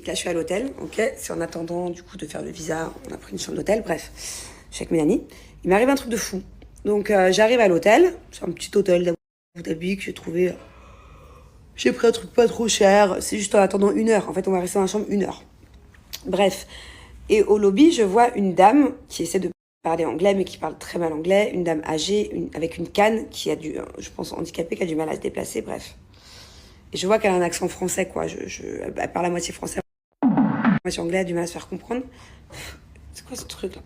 là, je suis à l'hôtel, ok. C'est en attendant, du coup, de faire le visa, on a pris une chambre d'hôtel, bref. Je suis avec Mélanie. Il m'arrive un truc de fou. Donc, j'arrive à l'hôtel. C'est un petit hôtel d'Abu Dhabi que j'ai trouvé. J'ai pris un truc pas trop cher. C'est juste en attendant 1 heure. En fait, on va rester dans la chambre 1 heure. Bref. Et au lobby, je vois une dame qui essaie de parler anglais, mais qui parle très mal anglais. Une dame âgée, avec une canne, qui a je pense, handicapée, qui a du mal à se déplacer, bref. Et je vois qu'elle a un accent français, quoi. Elle parle à moitié français, à moitié anglais, elle a du mal à se faire comprendre. C'est quoi ce truc-là?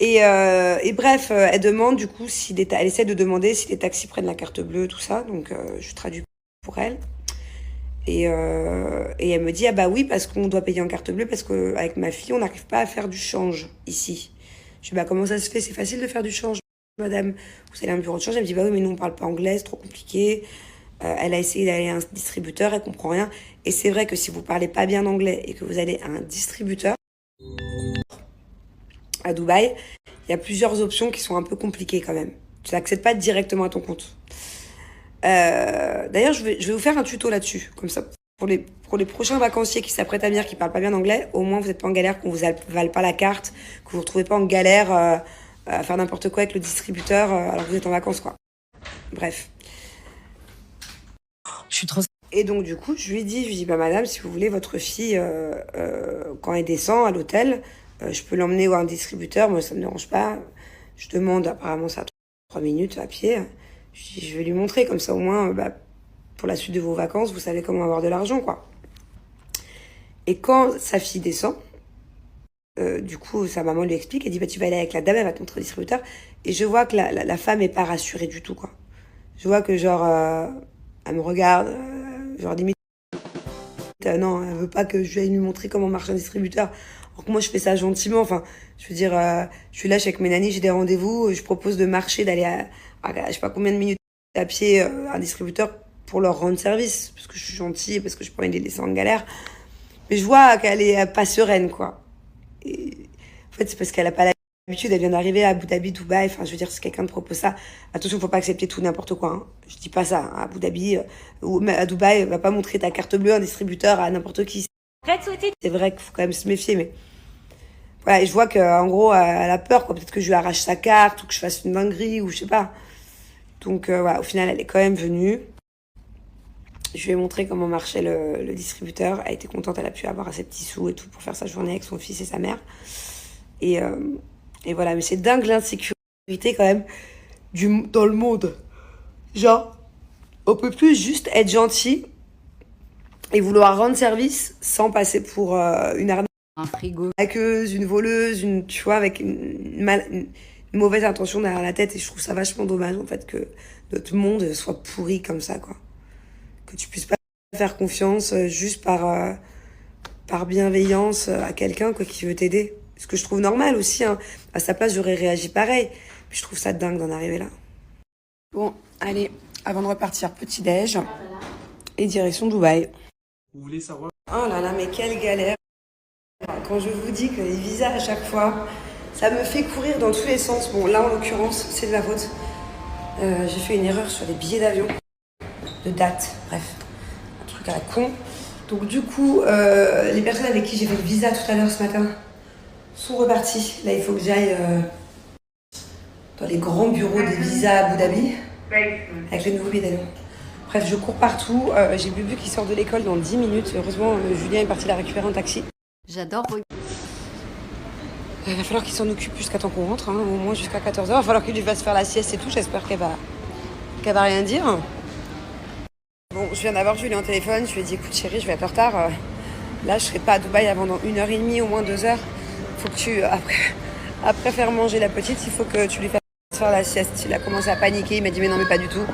Et bref, elle demande, du coup, elle essaie de demander si les taxis prennent la carte bleue, tout ça. Donc, je traduis pour elle. Et elle me dit, ah bah oui, parce qu'on doit payer en carte bleue, parce qu'avec ma fille, on n'arrive pas à faire du change ici. Je dis, bah comment ça se fait? C'est facile de faire du change, madame. Vous allez à un bureau de change? Elle me dit, bah oui, mais nous, on parle pas anglais, c'est trop compliqué. Elle a essayé d'aller à un distributeur, elle comprend rien. Et c'est vrai que si vous parlez pas bien anglais et que vous allez à un distributeur à Dubaï, il y a plusieurs options qui sont un peu compliquées quand même. Tu n'accèdes pas directement à ton compte. D'ailleurs, je vais vous faire un tuto là-dessus, comme ça. Pour les prochains vacanciers qui s'apprêtent à venir, qui parlent pas bien anglais, au moins vous n'êtes pas en galère, qu'on vous avale pas la carte, que vous ne vous retrouvez pas en galère à faire n'importe quoi avec le distributeur alors que vous êtes en vacances, quoi. Bref. Je suis trop... Et donc, du coup, je lui dis, bah, madame, si vous voulez, votre fille, quand elle descend à l'hôtel, je peux l'emmener voir un distributeur, moi, ça me dérange pas. Je demande, apparemment, ça 3 minutes à pied. Je vais lui montrer, comme ça, au moins, bah, pour la suite de vos vacances, vous savez comment avoir de l'argent, quoi. Et quand sa fille descend, du coup, sa maman lui explique, elle dit, bah, tu vas aller avec la dame, elle va te montrer le distributeur. Et je vois que la femme est pas rassurée du tout, quoi. Je vois que, genre, elle me regarde, genre, limite, non, elle veut pas que je aille lui montrer comment marche un distributeur. Alors que moi, je fais ça gentiment. Enfin, je veux dire, je suis là, je suis avec mes nannies, j'ai des rendez-vous, je propose de marcher, d'aller à je sais pas combien de minutes à pied à un distributeur pour leur rendre service. Parce que je suis gentille, parce que je pourrais les laisser en galère. Mais je vois qu'elle est pas sereine, quoi. Et en fait, c'est parce qu'elle a pas l'habitude, elle vient d'arriver à Abu Dhabi, Dubaï. Enfin, je veux dire, si quelqu'un te propose ça, attention, faut pas accepter tout n'importe quoi. Hein. Je dis pas ça. Hein. À Abu Dhabi ou à Dubaï, va pas montrer ta carte bleue à un distributeur à n'importe qui. C'est vrai qu'il faut quand même se méfier, mais voilà. Et je vois qu'en gros, elle a peur, quoi. Peut-être que je lui arrache sa carte ou que je fasse une dinguerie ou je sais pas. Donc voilà, au final, elle est quand même venue. Je lui ai montré comment marchait le distributeur. Elle était contente, elle a pu avoir ses petits sous et tout pour faire sa journée avec son fils et sa mère. Et voilà, mais c'est dingue l'insécurité quand même dans le monde. Genre, on peut plus juste être gentil et vouloir rendre service sans passer pour une arnaqueuse, une voleuse, tu vois, avec une mauvaise intention derrière la tête. Et je trouve ça vachement dommage, en fait, que notre monde soit pourri comme ça, quoi. Que tu puisses pas faire confiance juste par bienveillance à quelqu'un, quoi, qui veut t'aider. Ce que je trouve normal aussi, hein. À sa place, j'aurais réagi pareil. Puis je trouve ça dingue d'en arriver là. Bon, allez, avant de repartir, petit-déj et direction Dubaï. Vous voulez savoir? Oh là là, mais quelle galère. Quand je vous dis que les visas, à chaque fois, ça me fait courir dans tous les sens. Bon, là, en l'occurrence, c'est de la faute. J'ai fait une erreur sur les billets d'avion. De date, bref. Un truc à la con. Donc du coup, les personnes avec qui j'ai fait le visa tout à l'heure ce matin sont reparties. Là, il faut que j'aille dans les grands bureaux des visas à Abu Dhabi avec les nouveaux billets d'avion. Bref, je cours partout. J'ai Bubu qui sort de l'école dans 10 minutes. Heureusement, Julien est parti la récupérer en taxi. J'adore. Il va falloir qu'il s'en occupe jusqu'à temps qu'on rentre, hein, au moins jusqu'à 14h. Il va falloir qu'il lui fasse faire la sieste et tout. J'espère qu'elle va rien dire. Bon, je viens d'avoir Julien au téléphone. Je lui ai dit, écoute chérie, je vais être en retard. Là, je serai pas à Dubaï avant dans 1h30, au moins 2h. Faut que tu, après faire manger la petite, il faut que tu lui fasses faire la sieste. Il a commencé à paniquer. Il m'a dit, mais non, mais pas du tout.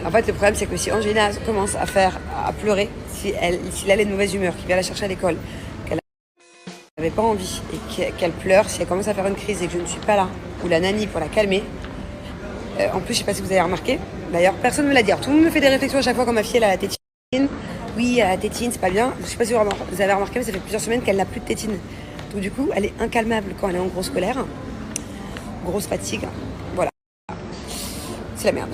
En fait, le problème, c'est que si Angelina commence à pleurer, si elle est de mauvaise humeur, qu'il vient la chercher à l'école, qu'elle n'avait pas envie et qu'elle pleure, si elle commence à faire une crise et que je ne suis pas là, ou la nanny pour la calmer. En plus, je sais pas si vous avez remarqué, d'ailleurs, personne ne me l'a dit. Alors, tout le monde me fait des réflexions à chaque fois quand ma fille elle a la tétine. Oui, elle a la tétine, c'est pas bien. Je sais pas si vous avez remarqué, mais ça fait plusieurs semaines qu'elle n'a plus de tétine. Donc du coup, elle est incalmable quand elle est en grosse colère, grosse fatigue. Voilà, c'est la merde.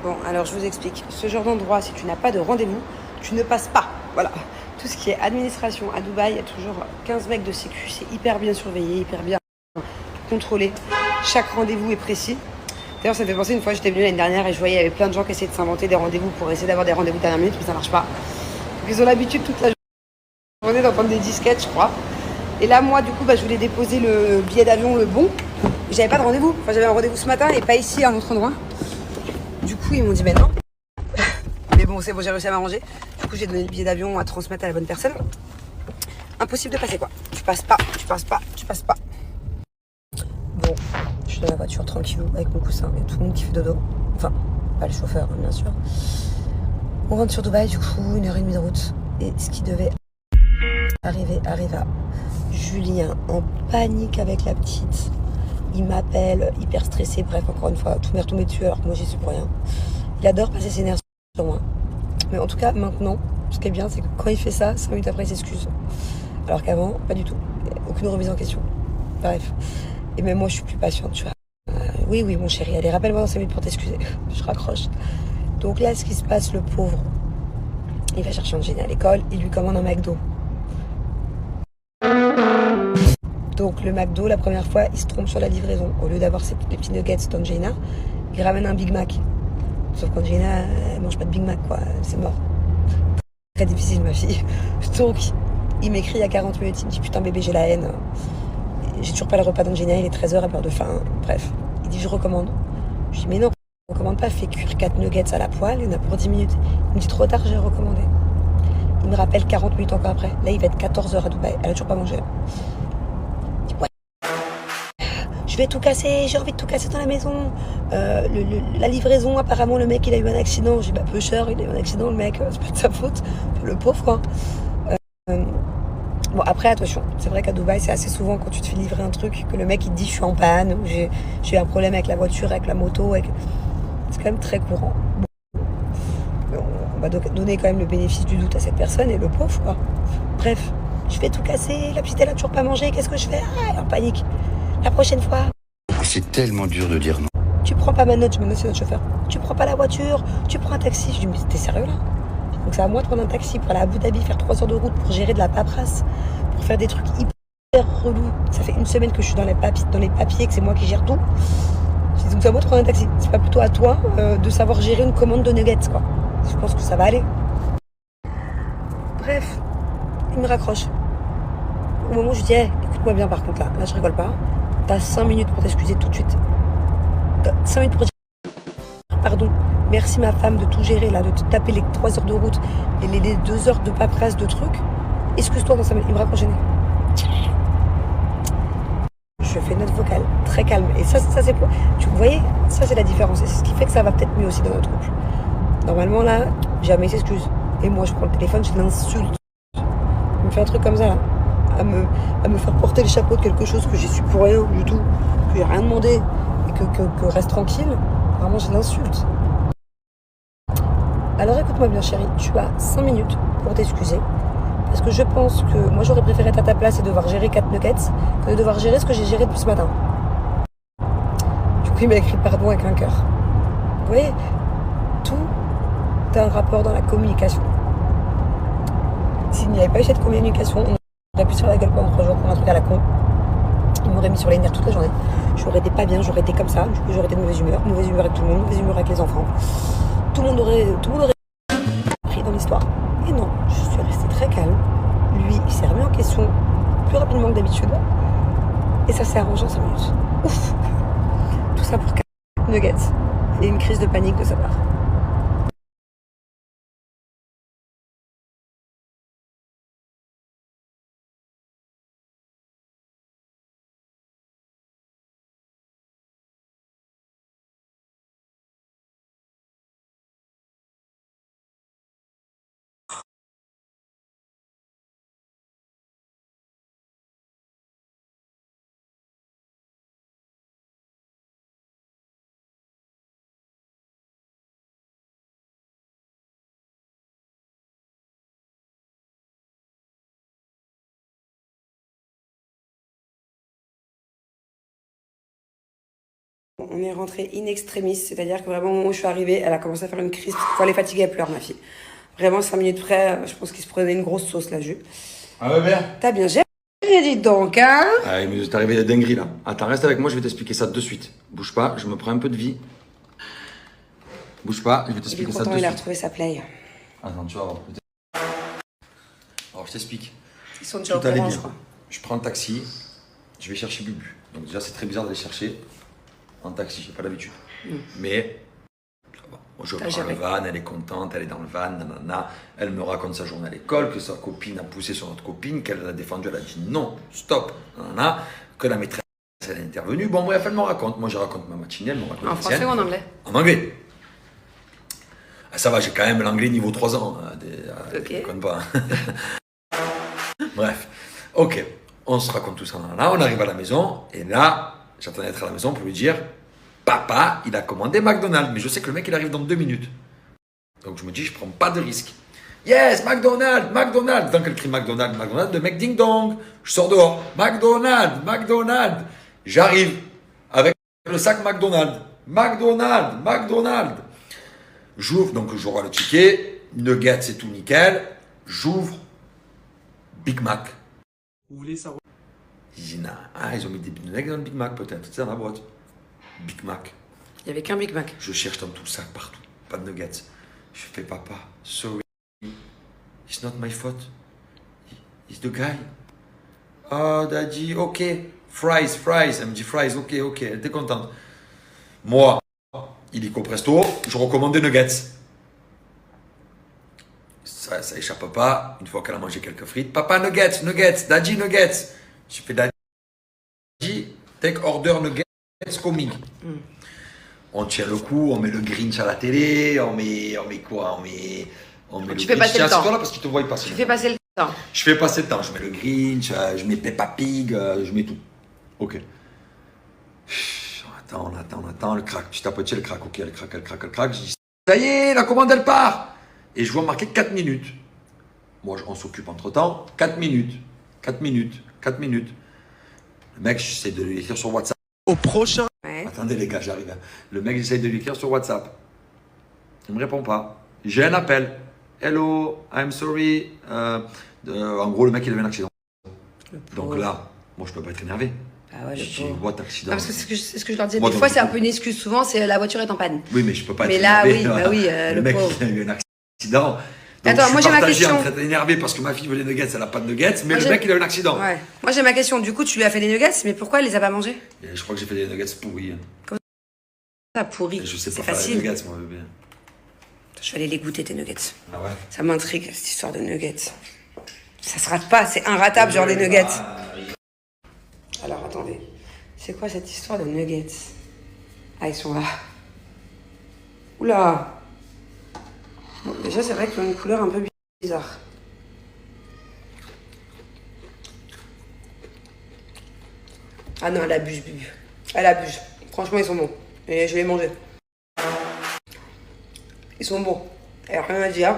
Bon, Alors je vous explique. Ce genre d'endroit, si tu n'as pas de rendez-vous, tu ne passes pas. Voilà. Tout ce qui est administration à Dubaï, il y a toujours 15 mecs de sécu. C'est hyper bien surveillé, hyper bien contrôlé. Chaque rendez-vous est précis. D'ailleurs, ça me fait penser, une fois, j'étais venue l'année dernière et je voyais, il y avait plein de gens qui essayaient de s'inventer des rendez-vous pour essayer d'avoir des rendez-vous dernière minute, mais ça marche pas. Donc, ils ont l'habitude toute la journée d'entendre des disquettes, je crois. Et là, moi, du coup, je voulais déposer le billet d'avion, le bon. J'avais pas de rendez-vous. Enfin, j'avais un rendez-vous ce matin et pas ici, à un autre endroit. Du coup, ils m'ont dit, non. Mais bon, c'est bon, j'ai réussi à m'arranger. Du coup, j'ai donné le billet d'avion à transmettre à la bonne personne. Impossible de passer, quoi. Tu passes pas, tu passes pas, tu passes pas. Bon, je suis dans la voiture tranquille avec mon coussin. Il y a tout le monde qui fait dodo. Enfin, pas le chauffeur, hein, bien sûr. On rentre sur Dubaï, du coup, 1h30 de route. Et ce qui devait arriva. Julien en panique avec la petite. Il m'appelle, hyper stressé. Bref, encore une fois, tout m'est retombé dessus alors que moi j'y suis pour rien. Il adore passer ses nerfs sur moi. Mais en tout cas, maintenant, ce qui est bien, c'est que quand il fait ça, 5 minutes après, il s'excuse. Alors qu'avant, pas du tout. Aucune remise en question. Bref. Et même moi, je suis plus patiente, tu vois. Oui, mon chéri, allez, rappelle-moi dans 5 minutes pour t'excuser. Je raccroche. Donc là, ce qui se passe, le pauvre, il va chercher Angelina à l'école, il lui commande un McDo. Donc le McDo, la première fois, il se trompe sur la livraison. Au lieu d'avoir les petits nuggets d'Angelina, il ramène un Big Mac. Sauf qu'Angelina, elle mange pas de Big Mac, quoi. C'est mort. Très difficile, ma fille. Donc, il m'écrit il y a 40 minutes, il me dit, putain bébé, j'ai la haine. J'ai toujours pas le repas d'Angelina, il est 13h, elle meurt de faim. Bref, il dit, je recommande. Je dis, mais non, je recommande pas, fais cuire 4 nuggets à la poêle, il y en a pour 10 minutes. Il me dit, trop tard, j'ai recommandé. Il me rappelle 40 minutes encore après. Là, il va être 14h à Dubaï, elle a toujours pas mangé. Je vais tout casser, j'ai envie de tout casser dans la maison. La livraison, apparemment, le mec, il a eu un accident. J'ai peu cher, il a eu un accident, le mec, c'est pas de sa faute. Le pauvre, quoi. Bon, après, attention, c'est vrai qu'à Dubaï, c'est assez souvent quand tu te fais livrer un truc que le mec, il te dit, je suis en panne, ou j'ai eu un problème avec la voiture, avec la moto. C'est quand même très courant. Bon, on va donner quand même le bénéfice du doute à cette personne et le pauvre, quoi. Bref, je vais tout casser, la petite, elle a toujours pas mangé, qu'est-ce que je fais? Ah, elle est en panique. La prochaine fois. C'est tellement dur de dire non. Tu prends pas ma note, je me note c'est notre chauffeur. Tu prends pas la voiture, tu prends un taxi. Je dis, mais t'es sérieux là? Donc c'est à moi de prendre un taxi pour aller à Abu Dhabi, faire 3 heures de route pour gérer de la paperasse, pour faire des trucs hyper relous. Ça fait 1 semaine que je suis dans les papiers, que c'est moi qui gère tout. Je dis, donc c'est à moi de prendre un taxi. C'est pas plutôt à toi de savoir gérer une commande de nuggets, quoi. Je pense que ça va aller. Bref, il me raccroche. Au moment où je dis, hey, écoute-moi bien par contre là je rigole pas. T'as 5 minutes pour t'excuser tout de suite. 5 minutes pour dire pardon, merci ma femme de tout gérer là, de te taper les 3 heures de route et les 2 heures de paperasse de trucs. Excuse-toi dans 5 minutes, il me raccroche. Je fais une note vocale très calme. Et ça c'est pour. Vous voyez, ça c'est la différence. Et c'est ce qui fait que ça va peut-être mieux aussi dans notre couple. Normalement là, jamais il s'excuse. Et moi je prends le téléphone, je l'insulte. Il me fait un truc comme ça là. À me faire porter le chapeau de quelque chose que j'ai su pour rien du tout, que j'ai rien demandé et que reste tranquille. Vraiment, je l'insulte. Alors écoute-moi bien, chérie, tu as 5 minutes pour t'excuser. Parce que je pense que moi j'aurais préféré être à ta place et devoir gérer 4 nuggets que de devoir gérer ce que j'ai géré depuis ce matin. Du coup, il m'a écrit pardon avec un cœur. Vous voyez, tout a un rapport dans la communication. S'il n'y avait pas eu cette communication, on aurait pu se faire la gueule pendant 3 jours pour un truc à la con. Il m'aurait mis sur les nerfs toute la journée. J'aurais été pas bien, j'aurais été comme ça. Du coup, j'aurais été de mauvaise humeur avec tout le monde, mauvaise humeur avec les enfants. Tout le monde aurait pris dans l'histoire. Et non, je suis restée très calme. Lui, il s'est remis en question plus rapidement que d'habitude. Et ça s'est arrangé en 5 minutes. Ouf! Tout ça pour 4 nuggets et une crise de panique de sa part. On est rentré in extremis, c'est-à-dire que vraiment, au moment où je suis arrivée, elle a commencé à faire une crise. Quand elle est fatiguée, elle pleure, ma fille. Vraiment, 5 minutes près, je pense qu'il se prenait une grosse sauce, la jupe. Ah ouais, bien. T'as bien géré, dis donc, hein? Ah, mais t'es arrivé de dinguerie là. Attends, reste avec moi, je vais t'expliquer ça de suite. Bouge pas, je me prends un peu de vie. Bouge pas, je vais Il est t'expliquer ça de content, il a suite. retrouvé sa play. Attends, tu vas voir. Alors, je t'explique. Ils sont déjà Tout au allait courant, bien. je crois. Je prends un taxi, je vais chercher Bubu. Donc déjà, c'est très bizarre d'aller chercher en taxi, j'ai pas l'habitude. Mais, ça va. Moi, je T'as prends géré. le van, elle est contente, elle est dans le van, nanana. Elle me raconte sa journée à l'école, que sa copine a poussé sur notre copine, qu'elle l'a défendue, elle a dit non, stop, nanana. Que la maîtresse, elle est intervenue. Bon, bref, elle me raconte. Moi, je raconte ma matinée, elle me raconte En la français sienne. ou en anglais? En anglais. Ah, ça va, j'ai quand même l'anglais niveau 3 ans. Ok. Déconne pas. Bref. Ok. On se raconte tout ça. Là, on arrive à la maison. Et là, j'attendais d'être à la maison pour lui dire papa, il a commandé McDonald's. Mais je sais que le mec, il arrive dans 2 minutes. Donc, je me dis, je prends pas de risque. Yes, McDonald's, McDonald's. Donc, elle crie McDonald's, McDonald's. Le mec ding dong. Je sors dehors. McDonald's, McDonald's. J'arrive avec le sac McDonald's. McDonald's, McDonald's. J'ouvre, donc je vois le ticket, nuggets, c'est tout nickel. J'ouvre, Big Mac. Vous voulez savoir? Je dis, nah. Ah, ils ont mis des nuggets dans le Big Mac peut-être, c'est dans la boîte. Big Mac. Il n'y avait qu'un Big Mac. Je cherche dans tout le sac partout, pas de nuggets. Je fais papa, sorry, it's not my fault. It's the guy. Oh, daddy, ok. Fries. Elle me dit fries, ok. Elle était contente. Moi, illico presto, je recommande des nuggets. Ça échappe pas. Une fois qu'elle a mangé quelques frites, papa nuggets, daddy nuggets. Je fais daddy, take order nuggets coming. On tient le coup, on met le Grinch à la télé, on met quoi? On met Tu le fais Grinch. passer le Tiens, temps. c'est toi là parce qu'ils te voient passer. Tu fais passer le temps. Je fais passer le temps. Je mets le Grinch, je mets Peppa Pig, je mets tout. Ok. On attend, le crack. Petit à petit, elle craque. Ok, elle craque. Je dis, ça y est, la commande, elle part. Et je vois marquer 4 minutes. Moi, on s'occupe entre temps. 4 minutes. Le mec, j'essaie de lui écrire sur WhatsApp. Au prochain. Ouais. Attendez, les gars, j'arrive. Le mec, j'essaie de lui écrire sur WhatsApp. Il me répond pas. J'ai un appel. Hello, I'm sorry. En gros, le mec, il avait un accident. Donc là, moi, je peux pas être énervé. Ah ouais, J'ai le une pauvre. boîte d'accident. Non, parce que c'est ce que je leur disais. Moi, Des donc, fois, du c'est un coup- peu une excuse. Souvent, c'est la voiture est en panne. Oui, mais je peux pas Mais être là, énervé. oui, bah oui, le le mec, pauvre. il a eu un accident. Donc, Attends, je moi, suis j'ai ma partagé question. entre être énervé parce que ma fille veut des nuggets, elle a pas de nuggets, mais Moi, le j'ai- mec, il a eu un accident. Ouais. Moi, j'ai ma question. Du coup, tu lui as fait des nuggets, mais pourquoi elle les a pas mangés? Et je crois que j'ai fait des nuggets pourris. Ça pourri. Et je sais C'est pas faire des facile. nuggets, moi, bébé. Je vais aller les goûter, tes nuggets. Ah ouais? Ça m'intrigue, cette histoire de nuggets. Ça se rate pas, c'est inratable, genre les nuggets. Alors, attendez. C'est quoi cette histoire de nuggets? Ah, ils sont là. Oula! Bon, déjà, c'est vrai qu'ils ont une couleur un peu bizarre. Ah non, elle abuse, Bubu. Elle abuse. Franchement, ils sont bons. Et je vais les manger. Ils sont bons. Elle a rien à dire.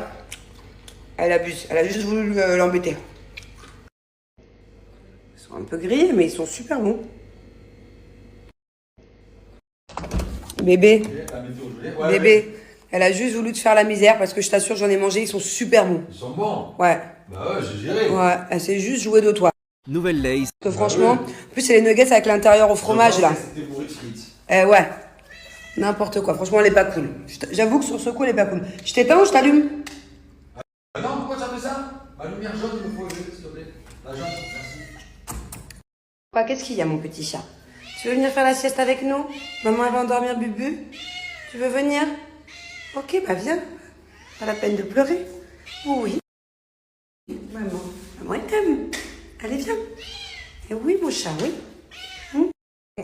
Elle abuse. Elle a juste voulu l'embêter. Ils sont un peu grillés, mais ils sont super bons. Bébé, bébé, elle a juste voulu te faire la misère parce que je t'assure, j'en ai mangé, ils sont super bons. Ils sont bons. Ouais, Bah ouais, j'ai géré. ouais, elle s'est juste jouée de toi. Nouvelle Lays. Parce que franchement, en plus, c'est les nuggets avec l'intérieur au fromage là. C'était bourré de frites. Ouais, n'importe quoi. Franchement, elle est pas cool. J'avoue que sur ce coup, elle est pas cool. Je t'éteins ou je t'allume? Non, pourquoi tu as fait ça? Ma lumière jaune, il me faut, s'il te plaît. La jaune, merci. Quoi, qu'est-ce qu'il y a, mon petit chat? Tu veux venir faire la sieste avec nous? Maman, elle va endormir Bubu. Tu veux venir? Ok, bah viens. Pas la peine de pleurer. Oui. Maman, elle t'aime. Allez, viens. Et oui, mon chat, oui.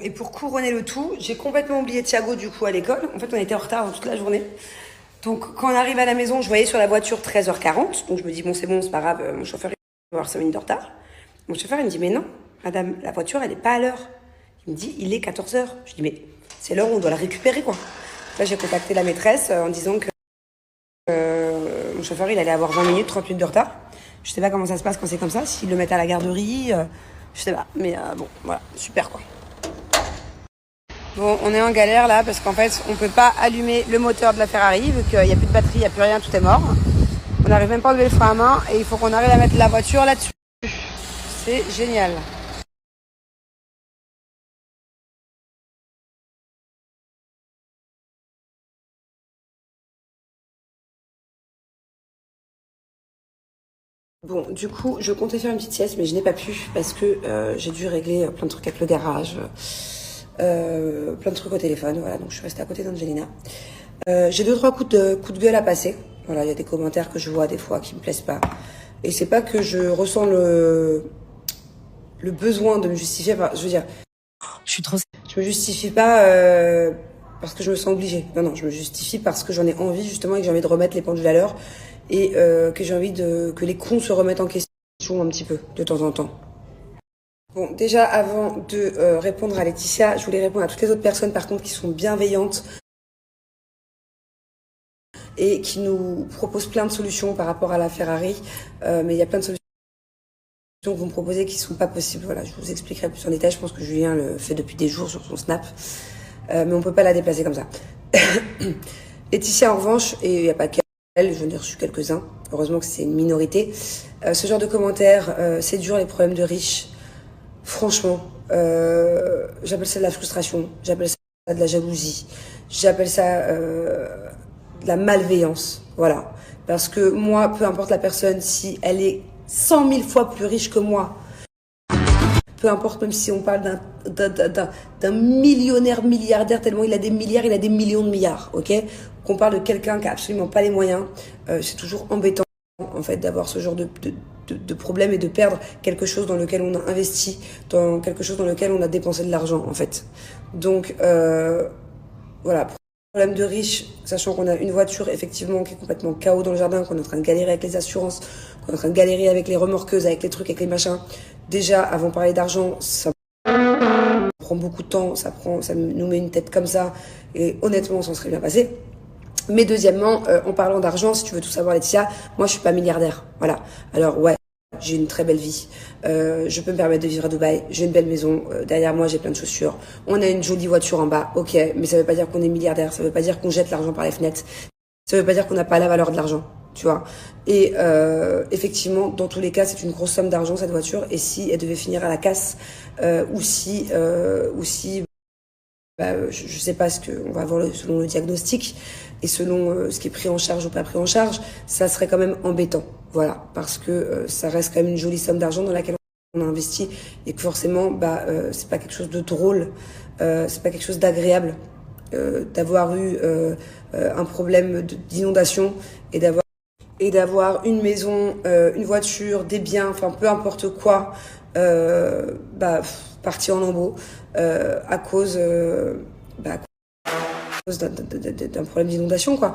Et pour couronner le tout, j'ai complètement oublié Thiago du coup à l'école. En fait, on était en retard toute la journée. Donc, quand on arrive à la maison, je voyais sur la voiture 13h40. Donc, je me dis, bon, c'est pas grave, mon chauffeur, il va avoir 5 minutes de retard. Mon chauffeur, il me dit, mais non, madame, la voiture, elle n'est pas à l'heure. Il me dit, il est 14h. Je dis, mais c'est l'heure où on doit la récupérer, quoi. Là, j'ai contacté la maîtresse en disant que mon chauffeur, il allait avoir 20 minutes, 30 minutes de retard. Je sais pas comment ça se passe quand c'est comme ça, s'ils le mettent à la garderie, je sais pas. Mais bon, voilà, super, quoi. Bon, on est en galère là parce qu'en fait, on peut pas allumer le moteur de la Ferrari vu qu'il n'y a plus de batterie, il n'y a plus rien, tout est mort. On n'arrive même pas à lever le frein à main et il faut qu'on arrive à mettre la voiture là-dessus. C'est génial. Bon, du coup, je comptais faire une petite sieste, mais je n'ai pas pu parce que j'ai dû régler plein de trucs avec le garage, plein de trucs au téléphone, voilà, donc je suis restée à côté d'Angelina. J'ai 2-3 coups de gueule à passer. Voilà, il y a des commentaires que je vois des fois qui me plaisent pas. Et c'est pas que je ressens le besoin de me justifier. Je veux dire, je me justifie pas parce que je me sens obligée. Non, je me justifie parce que j'en ai envie justement et que j'ai envie de remettre les pendules à l'heure et que j'ai envie que les cons se remettent en question un petit peu de temps en temps. Bon, déjà avant de répondre à Laetitia, je voulais répondre à toutes les autres personnes par contre qui sont bienveillantes et qui nous proposent plein de solutions par rapport à la Ferrari, mais il y a plein de solutions que vous me proposez qui ne sont pas possibles. Voilà, je vous expliquerai plus en détail. Je pense que Julien le fait depuis des jours sur son Snap, mais on peut pas la déplacer comme ça. Laetitia en revanche, et il n'y a pas qu'elle, j'en ai reçu quelques-uns, heureusement que c'est une minorité, ce genre de commentaires, c'est dur les problèmes de riches. Franchement, j'appelle ça de la frustration, j'appelle ça de la jalousie, j'appelle ça de la malveillance, voilà. Parce que moi, peu importe la personne, si elle est 100 000 fois plus riche que moi, peu importe, même si on parle d'un millionnaire milliardaire, tellement il a des milliards, il a des millions de milliards, ok? Qu'on parle de quelqu'un qui a absolument pas les moyens, c'est toujours embêtant, en fait, d'avoir ce genre de problème et de perdre quelque chose dans lequel on a investi, dans quelque chose dans lequel on a dépensé de l'argent, en fait. Donc, voilà. Problème de riche, sachant qu'on a une voiture effectivement qui est complètement KO dans le jardin, qu'on est en train de galérer avec les assurances, qu'on est en train de galérer avec les remorqueuses, avec les trucs, avec les machins. Déjà, avant de parler d'argent, ça prend beaucoup de temps, ça nous met une tête comme ça, et honnêtement, ça serait bien passé. Mais deuxièmement, en parlant d'argent, si tu veux tout savoir, Laetitia, moi je suis pas milliardaire, voilà. Alors ouais, j'ai une très belle vie, je peux me permettre de vivre à Dubaï, j'ai une belle maison, derrière moi j'ai plein de chaussures, on a une jolie voiture en bas, ok, mais ça veut pas dire qu'on est milliardaire, ça veut pas dire qu'on jette l'argent par les fenêtres, ça veut pas dire qu'on n'a pas la valeur de l'argent, tu vois. Et effectivement, dans tous les cas, c'est une grosse somme d'argent cette voiture, et si elle devait finir à la casse, ou si je sais pas ce qu'on va avoir selon le diagnostic et selon ce qui est pris en charge ou pas pris en charge, ça serait quand même embêtant, voilà, parce que ça reste quand même une jolie somme d'argent dans laquelle on a investi et que forcément, c'est pas quelque chose de drôle, c'est pas quelque chose d'agréable d'avoir eu un problème d'inondation et d'avoir une maison, une voiture, des biens, enfin peu importe quoi, parti en lambeaux à cause d'un problème d'inondation, quoi.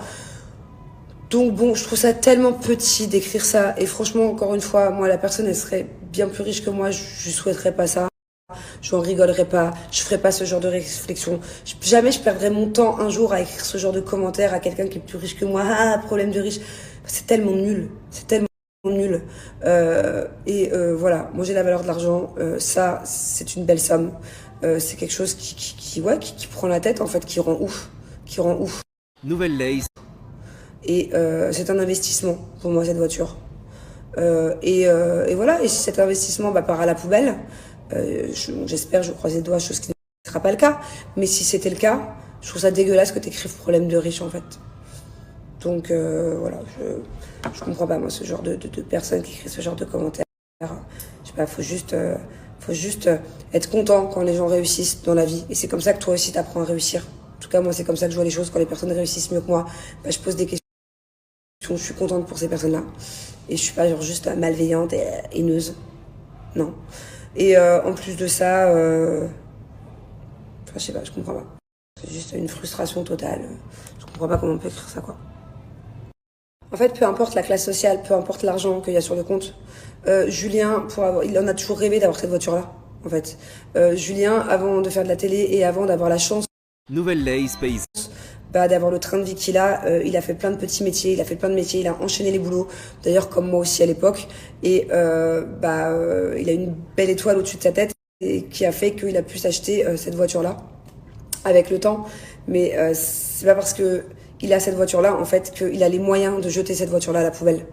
Donc bon, je trouve ça tellement petit d'écrire ça. Et franchement, encore une fois, moi, la personne, elle serait bien plus riche que moi. Je souhaiterais pas ça. Je n'en rigolerais pas. Je ferais pas ce genre de réflexion. Jamais je perdrais mon temps un jour à écrire ce genre de commentaires à quelqu'un qui est plus riche que moi. Ah, problème de riche. C'est tellement nul. C'est tellement nul. Voilà, moi j'ai la valeur de l'argent. Ça, c'est une belle somme. C'est quelque chose qui prend la tête, en fait, qui rend ouf. Nouvelle Lace. Et c'est un investissement pour moi, cette voiture. Et voilà, et si cet investissement part à la poubelle, j'espère, je croise les doigts, chose qui ne sera pas le cas, mais si c'était le cas, je trouve ça dégueulasse que t'écrives problème de riche, en fait. Donc voilà, je comprends pas, moi, ce genre de personnes qui écrivent ce genre de commentaires. Je sais pas, faut juste être content quand les gens réussissent dans la vie. Et c'est comme ça que toi aussi t'apprends à réussir. En tout cas, moi, c'est comme ça que je vois les choses. Quand les personnes réussissent mieux que moi, je pose des questions. Je suis contente pour ces personnes-là. Et je suis pas genre juste malveillante et haineuse. Non. Et en plus de ça, je sais pas, je comprends pas. C'est juste une frustration totale. Je comprends pas comment on peut écrire ça, quoi. En fait, peu importe la classe sociale, peu importe l'argent qu'il y a sur le compte, Julien, il en a toujours rêvé d'avoir cette voiture-là, en fait. Julien, avant de faire de la télé et avant d'avoir la chance Nouvelle Lace Pays. d'avoir le train de vie qu'il a, il a fait plein de petits métiers, il a enchaîné les boulots, d'ailleurs comme moi aussi à l'époque, et il a une belle étoile au-dessus de sa tête et qui a fait qu'il a pu s'acheter cette voiture-là. avec le temps. Mais c'est pas parce que il a cette voiture-là, en fait, qu'il a les moyens de jeter cette voiture-là à la poubelle.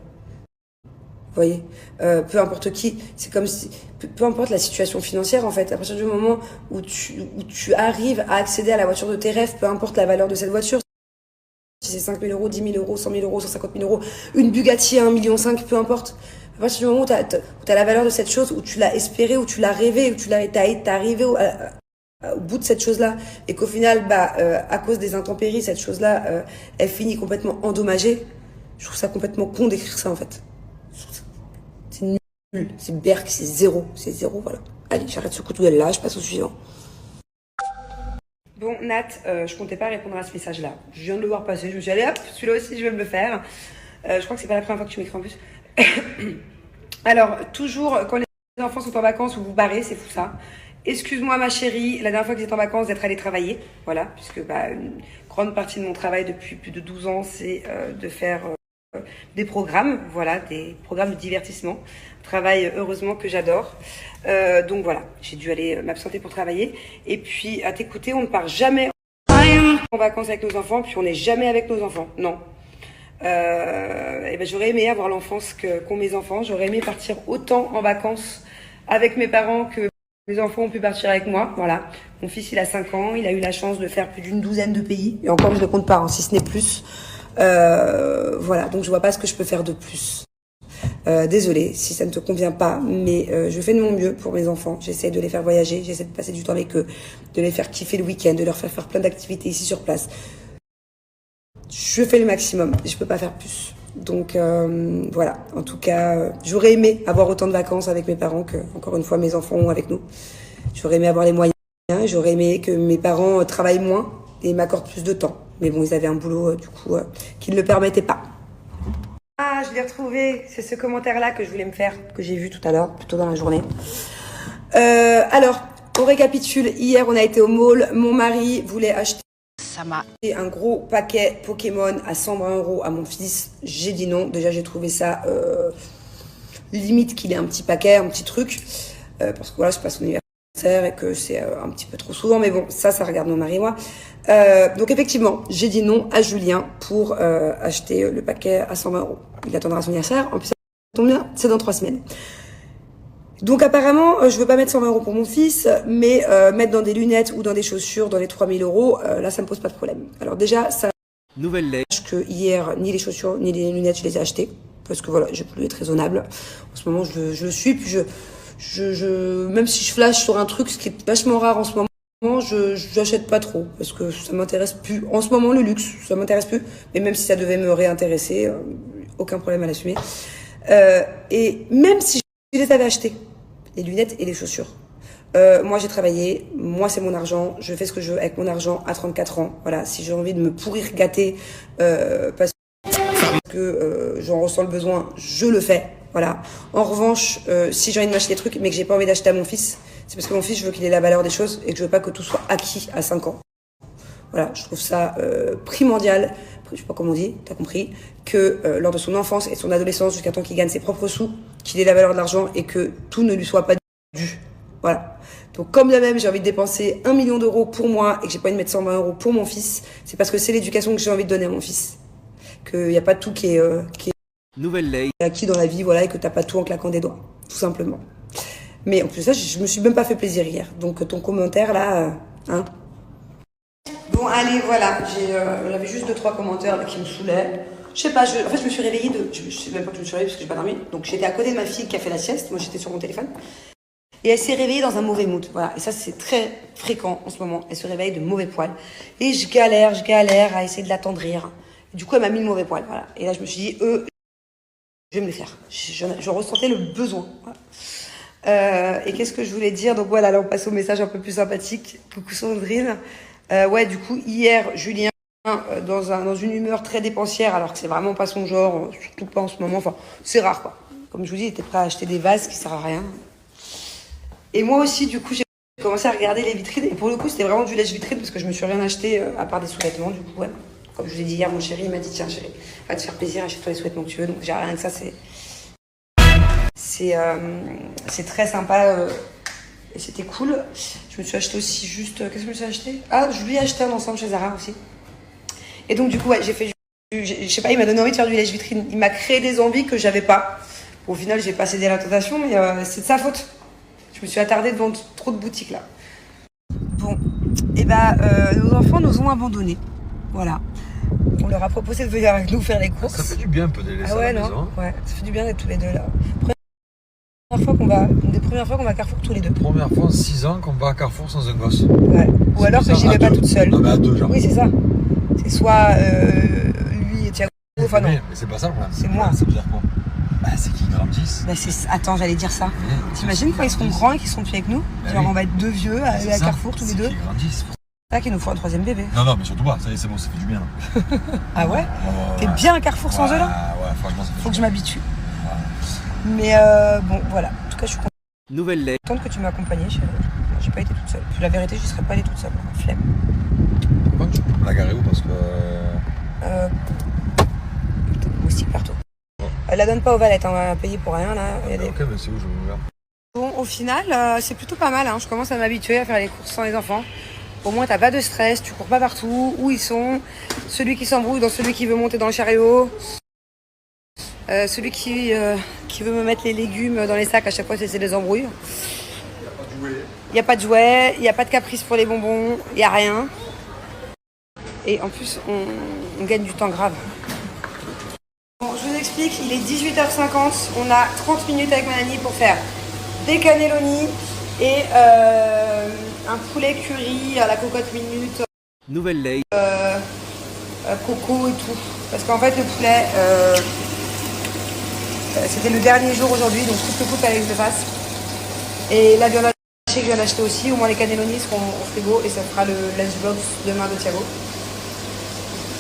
Vous voyez, peu importe qui, c'est comme si, peu importe la situation financière, en fait, à partir du moment où tu arrives à accéder à la voiture de tes rêves, peu importe la valeur de cette voiture, si c'est 5 000 euros, 10 000 euros, 100 000 euros, 150 000 euros, une Bugatti à 1,5 million, peu importe. À partir du moment où tu as la valeur de cette chose, où tu l'as espéré, où tu l'as rêvé, où t'es arrivé au bout de cette chose-là, et qu'au final, à cause des intempéries, cette chose-là, elle finit complètement endommagée, je trouve ça complètement con d'écrire ça, en fait. C'est nul, c'est berk, c'est zéro, voilà. Allez, j'arrête ce coup de gueule là, je passe au suivant. Bon, Nat, je comptais pas répondre à ce message-là. Je viens de le voir passer, je me suis dit, allez hop, celui-là aussi, je vais me le faire. Je crois que c'est pas la première fois que tu m'écris en plus. Alors, toujours, quand les enfants sont en vacances, vous vous barrez, c'est fou ça. Excuse-moi ma chérie, la dernière fois que j'étais en vacances, d'être allée travailler. Voilà, puisque une grande partie de mon travail depuis plus de 12 ans, c'est de faire des programmes, voilà, des programmes de divertissement. Travail, heureusement, que j'adore. Donc voilà, j'ai dû aller m'absenter pour travailler. Et puis, à t'écouter, on ne part jamais en vacances avec nos enfants, puis on n'est jamais avec nos enfants. Non. J'aurais aimé avoir l'enfance qu'ont mes enfants. J'aurais aimé partir autant en vacances avec mes parents que mes enfants ont pu partir avec moi. Voilà. Mon fils, il a 5 ans. Il a eu la chance de faire plus d'une douzaine de pays. Et encore, je ne compte pas, hein, si ce n'est plus. Voilà. Donc, je vois pas ce que je peux faire de plus. Désolée si ça ne te convient pas, mais je fais de mon mieux pour mes enfants. J'essaie de les faire voyager. J'essaie de passer du temps avec eux, de les faire kiffer le week-end, de leur faire plein d'activités ici sur place. Je fais le maximum, je peux pas faire plus. Donc voilà, en tout cas, j'aurais aimé avoir autant de vacances avec mes parents que, encore une fois, mes enfants ont avec nous. J'aurais aimé avoir les moyens, j'aurais aimé que mes parents travaillent moins et m'accordent plus de temps. Mais bon, ils avaient un boulot, du coup, qui ne le permettait pas. Ah, je l'ai retrouvé, c'est ce commentaire-là que je voulais me faire, que j'ai vu tout à l'heure, plutôt dans la journée. Alors, on récapitule, hier on a été au mall, mon mari voulait acheter un gros paquet Pokémon à 120 € à mon fils. J'ai dit non. Déjà, j'ai trouvé ça limite qu'il ait un petit paquet, un petit truc. Parce que voilà, c'est pas son anniversaire et que c'est un petit peu trop souvent. Mais bon, ça regarde mon mari et moi. Donc effectivement, j'ai dit non à Julien pour acheter le paquet à 120 €. Il attendra son anniversaire. En plus, ça tombe bien, c'est dans 3 semaines. Donc apparemment, je veux pas mettre 120 € pour mon fils, mais mettre dans des lunettes ou dans des chaussures dans les 3 000 €, là ça me pose pas de problème. Alors déjà, ça Nouvelle que hier, ni les chaussures ni les lunettes, je les ai achetées, parce que voilà, j'ai voulu être raisonnable. En ce moment, je le suis, puis même si je flash sur un truc, ce qui est vachement rare en ce moment, j'achète pas trop, parce que ça m'intéresse plus. En ce moment, le luxe, ça m'intéresse plus, mais même si ça devait me réintéresser, aucun problème à l'assumer. Et même si je les avais achetées, les lunettes et les chaussures. Moi, j'ai travaillé. Moi, c'est mon argent. Je fais ce que je veux avec mon argent à 34 ans. Voilà. Si j'ai envie de me pourrir gâter parce que j'en ressens le besoin, je le fais. Voilà. En revanche, si j'ai envie de m'acheter des trucs, mais que j'ai pas envie d'acheter à mon fils, c'est parce que mon fils, je veux qu'il ait la valeur des choses et que je veux pas que tout soit acquis à 5 ans. Voilà. Je trouve ça primordial. Je sais pas comment on dit, t'as compris, que lors de son enfance et de son adolescence, jusqu'à temps qu'il gagne ses propres sous, qu'il ait la valeur de l'argent et que tout ne lui soit pas dû. Voilà. Donc comme de même, j'ai envie de dépenser 1 million d'euros pour moi et que j'ai pas envie de mettre 120 € pour mon fils, c'est parce que c'est l'éducation que j'ai envie de donner à mon fils. Qu'il n'y a pas tout qui est acquis dans la vie, voilà, et que t'as pas tout en claquant des doigts, tout simplement. Mais en plus de ça, je me suis même pas fait plaisir hier. Donc ton commentaire là, hein. Bon, allez, voilà, j'avais juste 2-3 commentaires là, qui me saoulaient. Je sais pas, en fait, je me suis réveillée je sais même pas que je me suis réveillée parce que j'ai pas dormi. Donc, j'étais à côté de ma fille qui a fait la sieste. Moi, j'étais sur mon téléphone. Et elle s'est réveillée dans un mauvais mood. Voilà. Et ça, c'est très fréquent en ce moment. Elle se réveille de mauvais poil. Et je galère à essayer de l'attendrir. Du coup, elle m'a mis le mauvais poil. Voilà. Et là, je me suis dit, je vais me les faire. Je ressentais le besoin. Voilà. Et qu'est-ce que je voulais dire? Donc, voilà, là, on passe au message un peu plus sympathique. Coucou Sandrine. Ouais, du coup, hier, Julien, dans une humeur très dépensière, alors que c'est vraiment pas son genre, surtout pas en ce moment. Enfin, c'est rare, quoi. Comme je vous dis, il était prêt à acheter des vases qui servent à rien. Et moi aussi, du coup, j'ai commencé à regarder les vitrines. Et pour le coup, c'était vraiment du lèche-vitrine parce que je me suis rien acheté à part des sous-vêtements. Du coup, ouais. Comme je vous ai dit hier, mon chéri, il m'a dit, tiens, chéri, va te faire plaisir, achète-toi les sous-vêtements que tu veux. Donc, j'ai rien que ça, c'est très sympa Et c'était cool. Je me suis acheté aussi juste... Qu'est-ce que je me suis acheté? Ah, je lui ai acheté un ensemble chez Zara aussi. Et donc, du coup, ouais, j'ai fait... Je sais pas, il m'a donné envie de faire du lèche-vitrine. Il m'a créé des envies que j'avais pas. Au final, j'ai pas cédé à la tentation, mais c'est de sa faute. Je me suis attardée devant trop de boutiques, là. Bon, et nos enfants nous ont abandonnés. Voilà. On leur a proposé de venir avec nous faire les courses. Ça fait du bien un peu de les laisser à la maison. Ouais, ça fait du bien d'être tous les deux là. Une des premières fois qu'on va à Carrefour tous les deux. Première fois en 6 ans qu'on va à Carrefour sans un gosse. Ouais. Ou alors que j'y vais pas toute seule. Non mais à deux genre. Oui, c'est ça. C'est soit lui et Thiago. Enfin non. Mais c'est pas ça le problème. C'est moi. Ça veut dire quoi? Bah c'est qu'ils grandissent. Bah, attends, j'allais dire ça. T'imagines quand ils seront grands et qu'ils seront plus avec nous? Bah Genre oui. on va être deux vieux à aller à Carrefour tous les deux. Ils grandissent. C'est ça qu'il nous faut un troisième bébé. Non mais surtout pas, ça y est c'est bon, ça fait du bien. Ah ouais? T'es bien à Carrefour sans eux là? Ouais, franchement ça fait Faut que du je bien. m'habitue. Mais bon, voilà. En tout cas, je suis Nouvelle Lace. contente que tu m'as accompagnée. J'ai pas été toute seule. Puis la vérité, je serais pas allée toute seule. Flemme. Par contre, tu peux me la garer où parce que. Aussi partout. Elle la donne pas aux valettes, on va payer pour rien là. Il y a des... Ok, mais c'est où je vais ouvrir? Bon, au final, c'est plutôt pas mal. Hein. Je commence à m'habituer à faire les courses sans les enfants. Au moins, t'as pas de stress, tu cours pas partout. Où ils sont? Celui qui s'embrouille dans celui qui veut monter dans le chariot. Celui qui veut me mettre les légumes dans les sacs, à chaque fois, c'est des embrouilles. Il n'y a pas de jouets, il n'y a pas de caprice pour les bonbons, il n'y a rien. Et en plus, on gagne du temps grave. Bon, je vous explique, il est 18h50, on a 30 minutes avec ma nanny pour faire des cannelloni et un poulet curry à la cocotte minute, Nouvelle Lace. coco et tout. Parce qu'en fait, le poulet, c'était le dernier jour aujourd'hui, donc tout le coup, fallait que je le fasse. Et la viande hachée que je viens d'acheter aussi, au moins les cannelloni seront au frigo et ça fera le lunchbox demain de Thiago.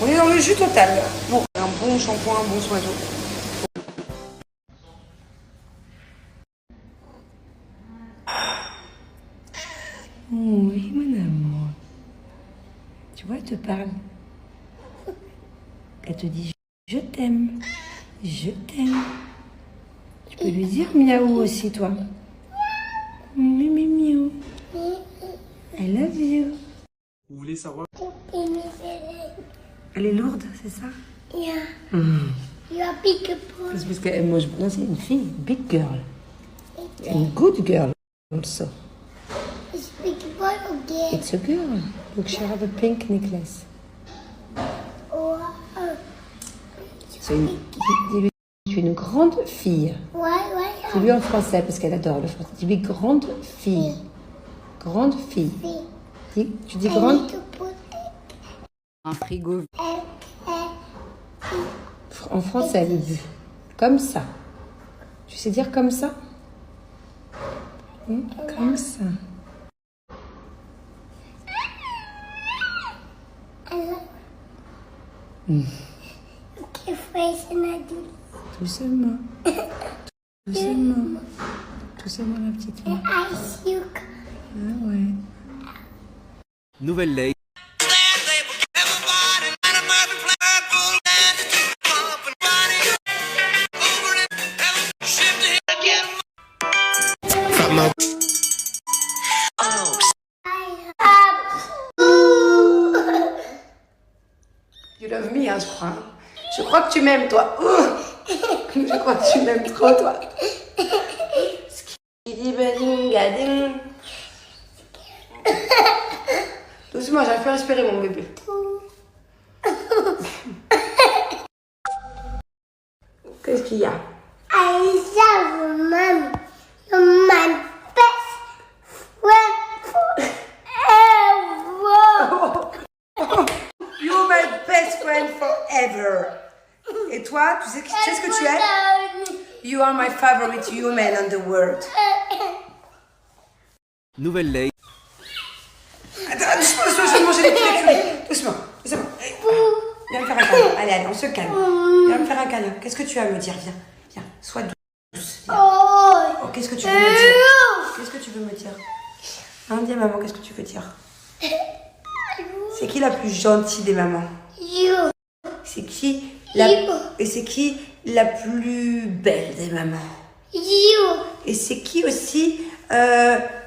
On est dans le jus total. Bon, un bon shampoing, un bon soin et tout. Oui, mon amour. Tu vois, elle te parle. Elle te dit je t'aime. Je t'aime. Tu peux lui dire miaou aussi, toi. Mimi miaou. I love you. Vous voulez savoir? Elle est lourde, c'est ça? Yeah. You are big boy. C'est parce qu'elle mange. Non, c'est une fille, big girl. Une good girl also. It's big boy again. It's a girl. Look, she have a pink necklace. Wow. C'est une grande fille. Ouais. Dis-lui en français parce qu'elle adore le français. Dis-lui grande fille. Grande fille. Tu dis grande? Un frigo. En français, elle dit comme ça. Tu sais dire comme ça? Comme ça. Okay, face and I do. Doucement. Doucement. Doucement, la petite fille. I see. Ah ouais. Nouvelle Lace. You love me, hein, je crois. Je crois que tu m'aimes, toi. Je crois que tu m'aimes trop, toi. Skidibadingading. Doucement, j'arrive plus à respirer, mon bébé. Qu'est-ce qu'il y a? I love mom. You're my best friend forever. You're my best friend forever. Et toi, tu sais ce que tu es? You are my favorite human in the world. Nouvelle Lace. Attends, doucement, je vais manger des poulets curry. Doucement. Viens me faire un câlin. Allez, on se calme. Viens me faire un câlin. Qu'est-ce que tu as à me dire? Viens, sois douce. Viens. Oh, qu'est-ce que tu veux me dire? Qu'est-ce que tu veux me dire? Hein, dis à maman, qu'est-ce que tu veux dire? C'est qui la plus gentille des mamans? You. C'est qui et c'est qui la plus belle des mamans? You. Et c'est qui aussi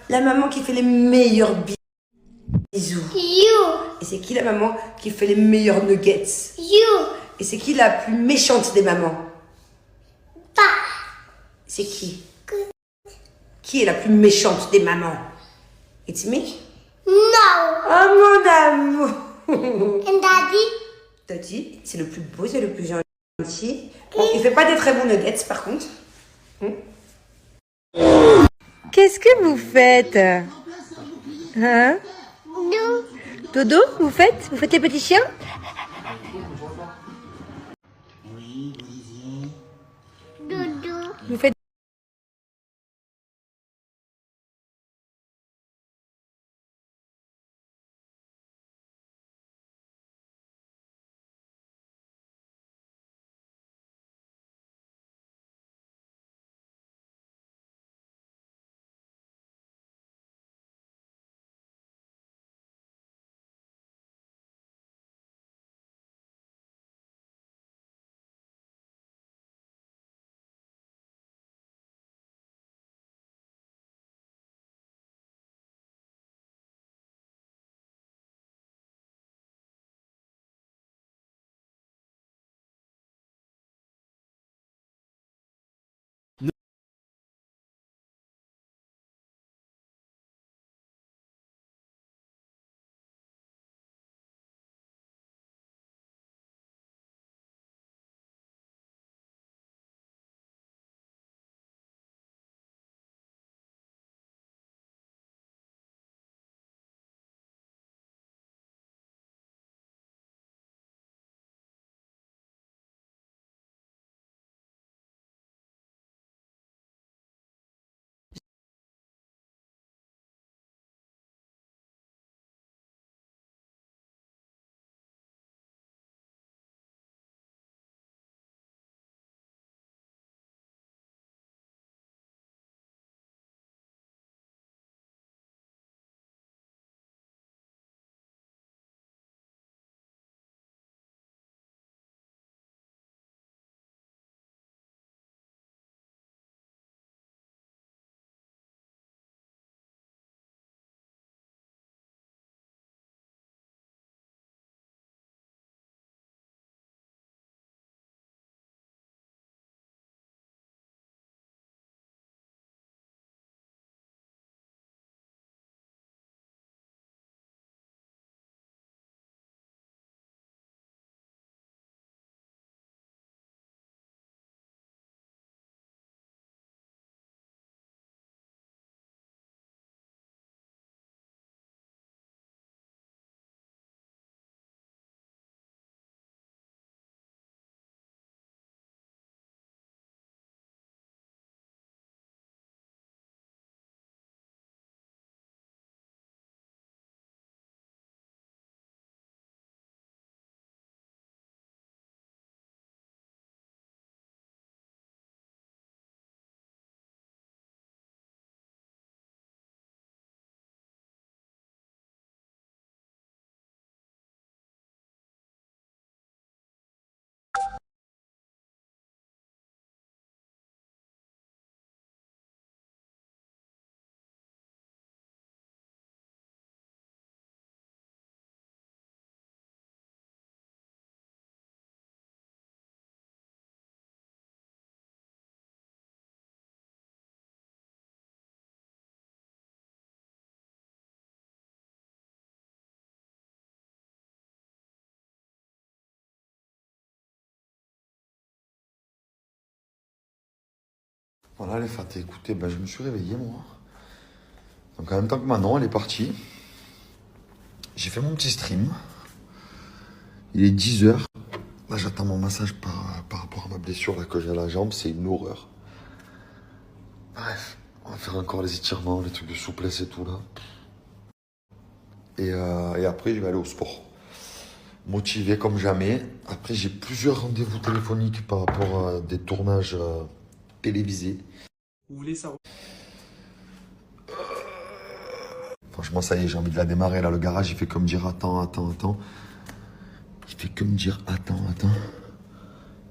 la maman qui fait les meilleurs bisous? You. Et c'est qui la maman qui fait les meilleurs nuggets? You. Et c'est qui la plus méchante des mamans? Pa. C'est qui? Qui est la plus méchante des mamans? It's me? No. Oh mon amour! And Daddy? Tati, c'est le plus beau, c'est le plus gentil. Bon, il fait pas des très bons nuggets par contre. Qu'est-ce que vous faites? Hein? No. Dodo, vous faites? Vous faites les petits chiens? Dodo. Vous faites Voilà les fêtes, écoutez, je me suis réveillé moi. Donc en même temps que Manon, elle est partie. J'ai fait mon petit stream. Il est 10h. Là j'attends mon massage par rapport à ma blessure là, que j'ai à la jambe, c'est une horreur. Bref, on va faire encore les étirements, les trucs de souplesse et tout là. Et après je vais aller au sport. Motivé comme jamais. Après j'ai plusieurs rendez-vous téléphoniques par rapport à des tournages télévisés. Vous voulez savoir? Franchement, ça y est, j'ai envie de la démarrer. Là, le garage, il fait que me dire attends. Il fait que me dire attends.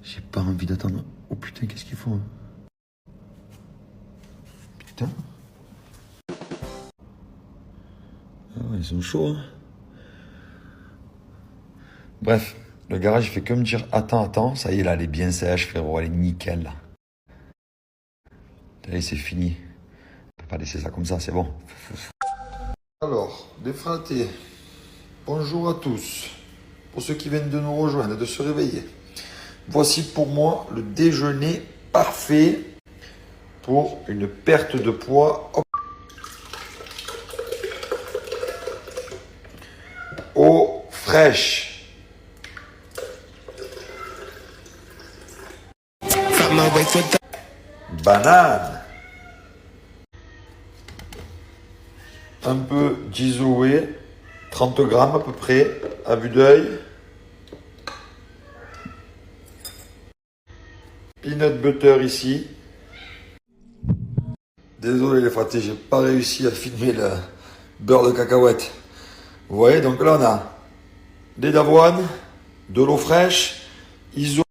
J'ai pas envie d'attendre. Oh putain, qu'est-ce qu'il faut hein? Putain. ils sont chauds. Hein. Bref, le garage, il fait que me dire attends, ça y est, là, elle est bien sèche, frérot, elle est nickel. Là. Allez, c'est fini. On peut pas laisser ça comme ça, c'est bon. Alors, les fratés, bonjour à tous. Pour ceux qui viennent de nous rejoindre et de se réveiller, voici pour moi le déjeuner parfait pour une perte de poids. Eau fraîche. Banane. Un peu d'Isoé, 30 grammes à peu près, à vue d'œil. Peanut butter ici. Désolé les fratés, j'ai pas réussi à filmer le beurre de cacahuète. Vous voyez, donc là on a lait d'avoine, de l'eau fraîche, Iso,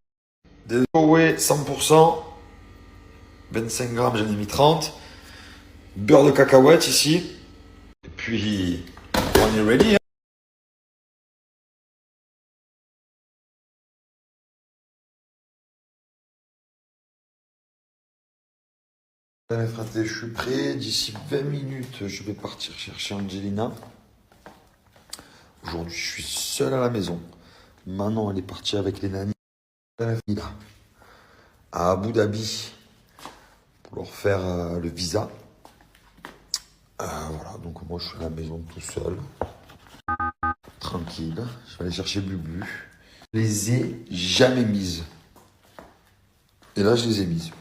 des Zoé 100%, 25 grammes, j'en ai mis 30, beurre de cacahuète ici, et puis on est ready. Hein. Les fratés, je suis prêt, d'ici 20 minutes, je vais partir chercher Angelina. Aujourd'hui, je suis seul à la maison. Manon, elle est partie avec les nannies à Abu Dhabi pour leur faire le visa. Voilà, donc moi, je suis à la maison tout seul. Tranquille. Je vais aller chercher Bubu. Je les ai jamais mises. Et là, je les ai mises.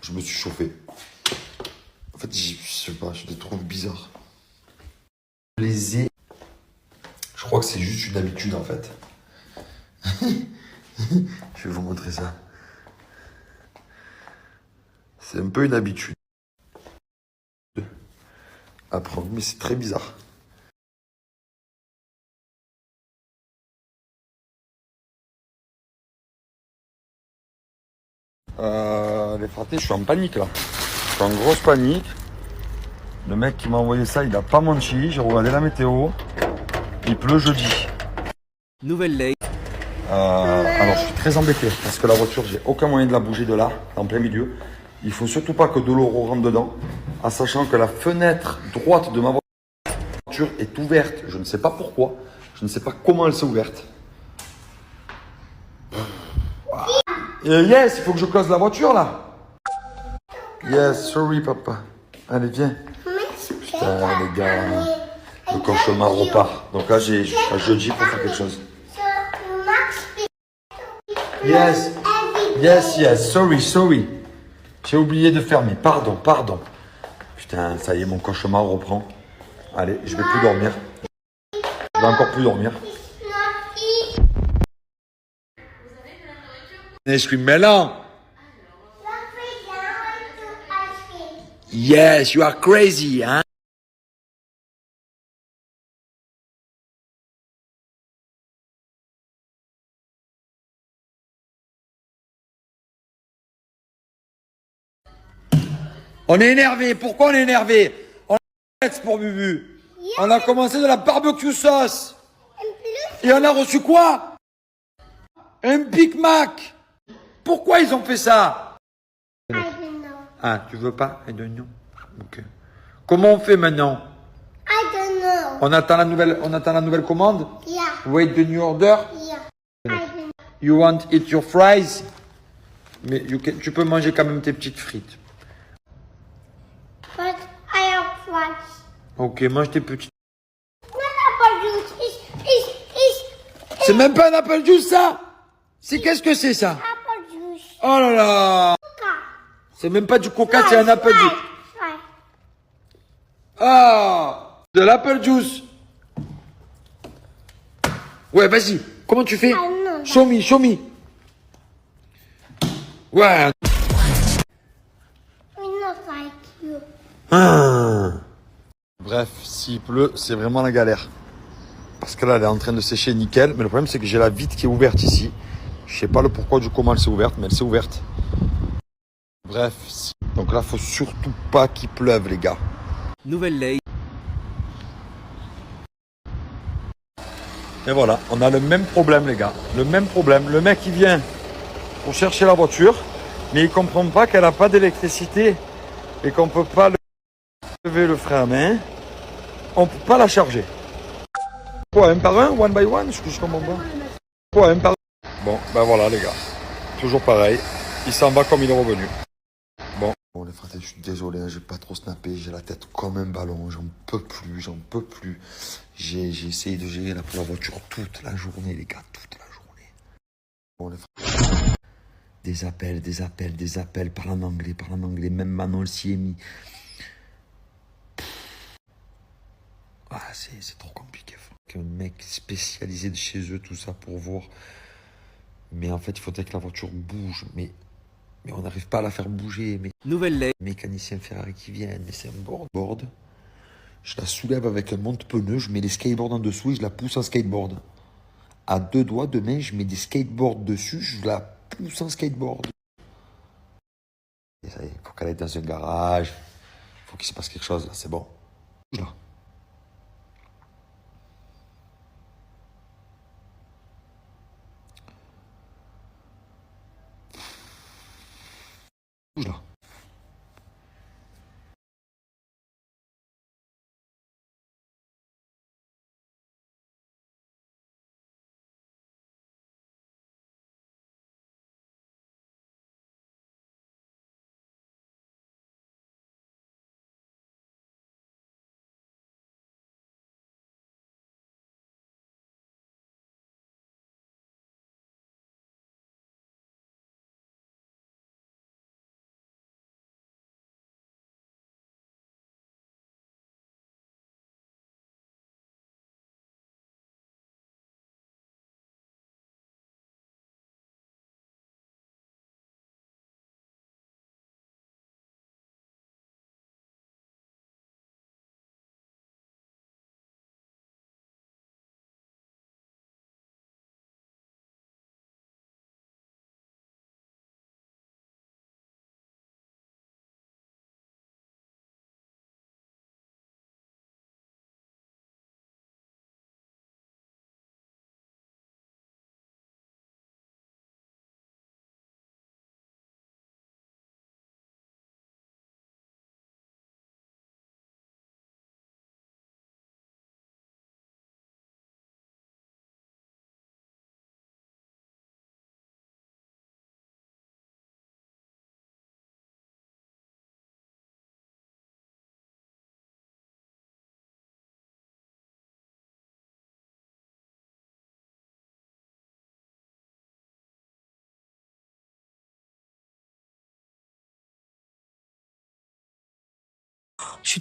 Je me suis chauffé. En fait, je sais pas, je les trouve bizarres. Je les ai... Je crois que c'est juste une habitude en fait. Je vais vous montrer ça. C'est un peu une habitude. À prendre, mais c'est très bizarre. Les fratés, je suis en panique là. Je suis en grosse panique. Le mec qui m'a envoyé ça, il a pas menti. J'ai regardé la météo. Il pleut jeudi. Nouvelle Lake. Alors je suis très embêté parce que la voiture, j'ai aucun moyen de la bouger de là, en plein milieu. Il faut surtout pas que de l'eau rentre dedans, en sachant que la fenêtre droite de ma voiture est ouverte. Je ne sais pas pourquoi, je ne sais pas comment elle s'est ouverte. Yes, il faut que je close la voiture là. Yes, sorry papa. Allez, viens. Putain les gars, le cauchemar repart. Donc là, j'ai jusqu'à jeudi pour faire quelque chose. Yes, sorry. J'ai oublié de fermer, pardon. Putain, ça y est, mon cauchemar reprend. Allez, je vais plus dormir. Je vais encore plus dormir. Je suis mêlant. Yes, you are crazy, hein? On est énervé. Pourquoi on est énervé? On a pour Bubu. On a commencé de la barbecue sauce. Et on a reçu quoi? Un Big Mac. Pourquoi ils ont fait ça? Ah, tu veux pas? Un oignon. Ok. Comment on fait maintenant? I don't know. On attend la nouvelle commande? Yeah. Wait the new order? Yeah. I don't know. You want to eat your fries? Mais tu peux manger quand même tes petites frites. But I have flies. Ok, mange tes petites. What apple juice is C'est même pas un apple juice ça! Qu'est-ce que c'est ça? apple juice. Oh là là! Coca. C'est même pas du coca, c'est un apple juice. Fly. Ah! De l'apple juice. Ouais, vas-y. Comment tu fais? know. Show me. Ouais. We not like you. Ah. Bref, s'il pleut, c'est vraiment la galère. Parce que là, elle est en train de sécher nickel. Mais le problème, c'est que j'ai la vitre qui est ouverte ici. Je sais pas le pourquoi du comment elle s'est ouverte, mais elle s'est ouverte. Bref. Donc là, faut surtout pas qu'il pleuve, les gars. Nouvelle Lake. Et voilà, on a le même problème, les gars. Le même problème. Le mec, il vient pour chercher la voiture, mais il comprend pas qu'elle n'a pas d'électricité et qu'on peut pas lever le frein à main. On peut pas la charger. Quoi, un par un, one by one? Je comprends pas. Quoi, un par un? Bon, ben voilà, les gars. Toujours pareil. Il s'en va comme il est revenu. Bon, les frères, je suis désolé, hein, j'ai pas trop snappé, j'ai la tête comme un ballon, j'en peux plus. J'ai essayé de gérer pour la voiture toute la journée, les gars, toute la journée. Bon, les frères, des appels, parle en anglais, même Manon s'y est mis. Ah, c'est trop compliqué, frère. Qu'un mec spécialisé de chez eux, tout ça, pour voir. Mais en fait, il faudrait que la voiture bouge, mais on n'arrive pas à la faire bouger, mais... Nouvelle Lake. Mécanicien Ferrari qui vient, mais c'est un board. Je la soulève avec un monte-pneu, je mets les skateboards en dessous et je la pousse en skateboard. À deux doigts de main, je mets des skateboards dessus, je la pousse en skateboard. Et ça y est, il faut qu'elle aille dans un garage. Il faut qu'il se passe quelque chose, là, c'est bon. Bouge là. Bouge là. Je suis